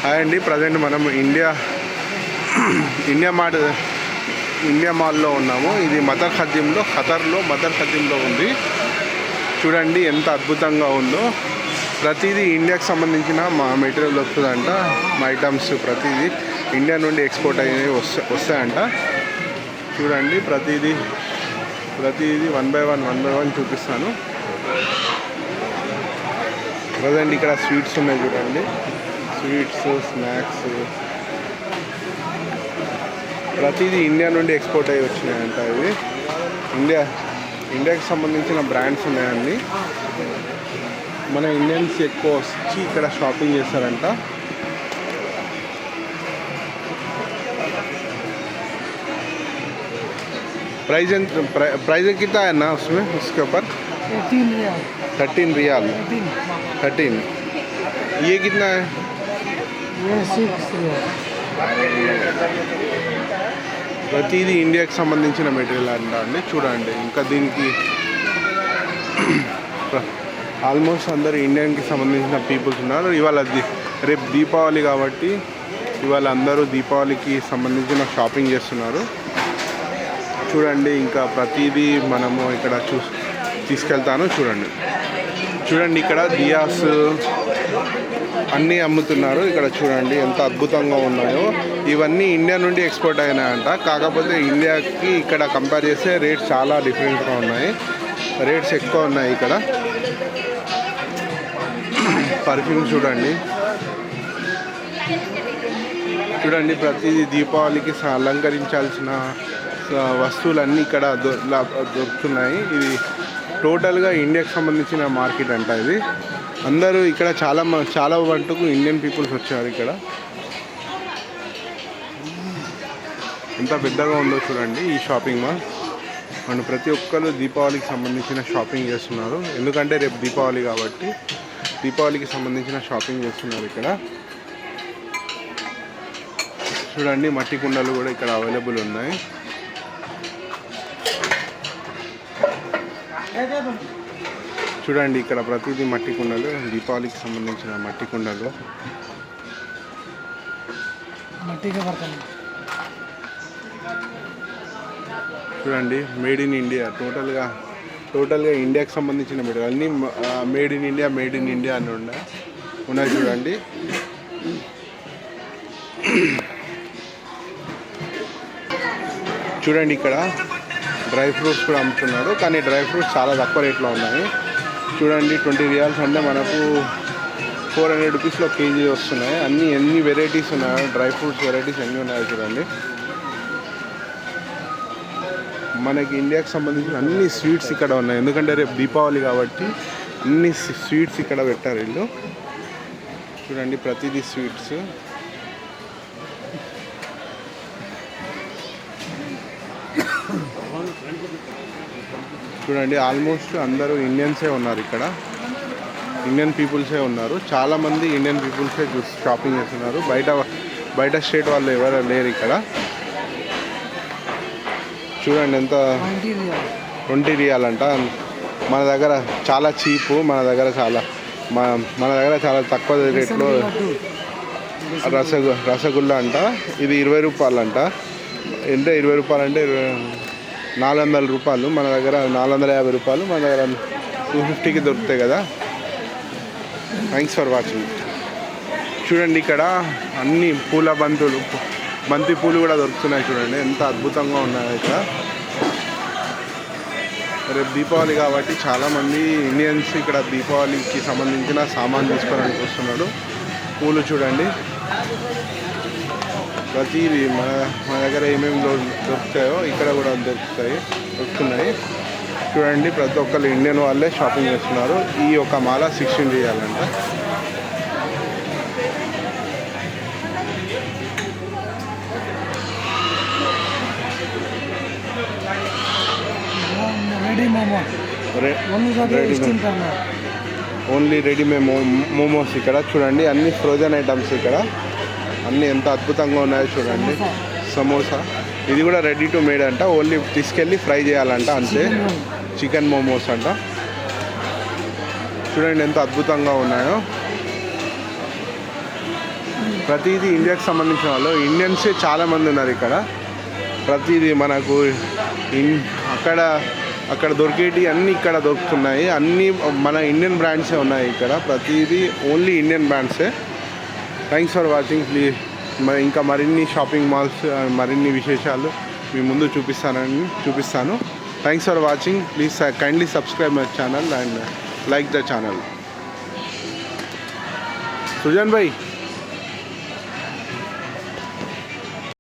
Hi అండి. Present మనం India మాల్లో ఉన్నాము. ఇది ఖతర్లో మదర్ ఖదీంలో ఉంది. చూడండి ఎంత అద్భుతంగా ఉందో. ప్రతిదీ ఇండియాకి సంబంధించిన మా మెటీరియల్ వస్తుందంట. మా ఐటమ్స్ ప్రతిదీ ఇండియా నుండి ఎక్స్పోర్ట్ అయ్యి వస్తాయంట. చూడండి ప్రతిదీ వన్ బై వన్ చూపిస్తాను. ప్రజెంట్ ఇక్కడ స్వీట్స్ ఉన్నాయి చూడండి. స్వీట్స్, స్నాక్స్ ప్రతిదీ ఇండియా నుండి ఎక్స్పోర్ట్ అయ్యి వచ్చినాయంట. ఇవి ఇండియాకి సంబంధించిన బ్రాండ్స్ ఉన్నాయండి. మన ఇండియన్స్ ఎక్కువ వచ్చి ఇక్కడ షాపింగ్ చేస్తారంట. प्राइस कितना है ना उसमें, उसके ऊपर 13 रियाल 13. ये कितना है? ये 6 रियाल. ప్రతిదీ ఇండియాకి సంబంధించిన మెటీరియల్ అండి. చూడండి ఇంకా దీనికి ఆల్మోస్ట్ అందరూ ఇండియన్కి సంబంధించిన పీపుల్స్ ఉన్నారు. ఇవాళ రేపు దీపావళి కాబట్టి ఇవాళ అందరూ దీపావళికి సంబంధించిన షాపింగ్ చేస్తున్నారు. చూడండి ఇంకా ప్రతిదీ మనము ఇక్కడ తీసుకెళ్తాను. చూడండి ఇక్కడ దియాస్ అన్నీ అమ్ముతున్నారు. ఇక్కడ చూడండి ఎంత అద్భుతంగా ఉన్నాయో. ఇవన్నీ ఇండియా నుండి ఎక్స్పోర్ట్ అయినాయంట. కాకపోతే ఇండియాకి ఇక్కడ కంపేర్ చేస్తే రేట్స్ చాలా డిఫరెంట్గా ఉన్నాయి. రేట్స్ ఎక్కువ ఉన్నాయి ఇక్కడ. పర్ఫ్యూమ్ చూడండి ప్రతిదీ దీపావళికి అలంకరించాల్సిన వస్తువులన్నీ ఇక్కడ దొరుకుతున్నాయి. ఇది టోటల్గా ఇండియాకి సంబంధించిన మార్కెట్ అంట. ఇది అందరూ ఇక్కడ చాలా మటుకు ఇండియన్ పీపుల్స్ వచ్చారు. ఇక్కడ ఎంత పెద్దగా ఉందో చూడండి ఈ షాపింగ్ మాల్. మనం ప్రతి ఒక్కరు దీపావళికి సంబంధించిన షాపింగ్ చేస్తున్నారు. ఎందుకంటే రేపు దీపావళి కాబట్టి దీపావళికి సంబంధించిన షాపింగ్ చేస్తున్నారు ఇక్కడ. చూడండి మట్టి కుండలు కూడా ఇక్కడ అవైలబుల్ ఉన్నాయి. చూడండి ఇక్కడ ప్రతిదీ మట్టి కుండలు, దీపావళికి సంబంధించిన మట్టి కుండలు. చూడండి మేడ్ ఇన్ ఇండియా. టోటల్గా ఇండియాకి సంబంధించిన మెటీరియల్ అన్నీ మేడ్ ఇన్ ఇండియా అని ఉన్నాయి. చూడండి ఇక్కడ డ్రై ఫ్రూట్స్ కూడా అమ్ముతున్నారు. కానీ డ్రై ఫ్రూట్స్ చాలా తక్కువ రేట్లో ఉన్నాయి. చూడండి 20 రియాల్స్ అంటే మనకు 400 రూపీస్లో కేజీ వస్తున్నాయి. ఎన్ని వెరైటీస్ ఉన్నాయి, డ్రై ఫ్రూట్స్ వెరైటీస్ ఎన్ని ఉన్నాయి చూడండి. మనకి ఇండియాకి సంబంధించిన అన్ని స్వీట్స్ ఇక్కడ ఉన్నాయి. ఎందుకంటే రేపు దీపావళి కాబట్టి అన్ని స్వీట్స్ ఇక్కడ పెట్టారు వీళ్ళు. చూడండి ప్రతిదీ స్వీట్స్. చూడండి ఆల్మోస్ట్ అందరూ ఇండియన్సే ఉన్నారు ఇక్కడ. ఇండియన్ పీపుల్సే ఉన్నారు. చాలామంది ఇండియన్ పీపుల్సే షాపింగ్ చేస్తున్నారు. బయట స్టేట్ వాళ్ళు ఎవరు లేరు ఇక్కడ. చూడండి ఎంత 20 రియాల్ అంట. మన దగ్గర చాలా చీపు. మన దగ్గర చాలా తక్కువ రేట్లో రసగుల్లా అంట. ఇది 20 రూపాయలు అంట. ఎంత 20 రూపాయలు అంటే 400 రూపాయలు. మన దగ్గర 450 రూపాయలు. మన దగ్గర 250కి దొరుకుతాయి కదా. Thanks for watching. చూడండి ఇక్కడ అన్ని బంతి పూలు కూడా దొరుకుతున్నాయి. చూడండి ఎంత అద్భుతంగా ఉన్నాయి ఇక్కడ. రేపు దీపావళి కాబట్టి చాలామంది ఇండియన్స్ ఇక్కడ దీపావళికి సంబంధించిన సామాన్ తీసుకోవడానికి వస్తున్నాడు. పూలు చూడండి ప్రతిదీ మన దగ్గర ఏమేమి దొరుకుతాయో ఇక్కడ కూడా దొరుకుతున్నాయి. చూడండి ప్రతి ఒక్కరు ఇండియన్ వాళ్ళే షాపింగ్ చేస్తున్నారు. ఈ ఒక మాల 16 రియాలంట. ఓన్లీ రెడీమే మోమోస్ ఇక్కడ. చూడండి అన్ని ఫ్రోజన్ ఐటమ్స్ ఇక్కడ. అన్నీ ఎంత అద్భుతంగా ఉన్నాయో చూడండి. సమోసా ఇది కూడా రెడీ టు మేడ్ అంట. ఓన్లీ తీసుకెళ్ళి ఫ్రై చేయాలంట అంతే. చికెన్ మోమోస్ అంట. చూడండి ఎంత అద్భుతంగా ఉన్నాయో. ప్రతిదీ ఇండియాకి సంబంధించిన వాళ్ళు ఇండియన్సే చాలామంది ఉన్నారు ఇక్కడ. ప్రతిదీ మనకు అక్కడ దొరికేటి అన్నీ ఇక్కడ దొరుకుతున్నాయి. అన్నీ మన ఇండియన్ బ్రాండ్సే ఉన్నాయి ఇక్కడ. ప్రతిదీ ఓన్లీ ఇండియన్ బ్రాండ్సే. Thanks for watching. ప్లీజ్ ఇంకా మరిన్ని షాపింగ్ మాల్స్ మరిన్ని విశేషాలు మీ ముందు చూపిస్తాను. Thanks for watching. Please kindly subscribe my channel and like the channel. Sujan Bhai.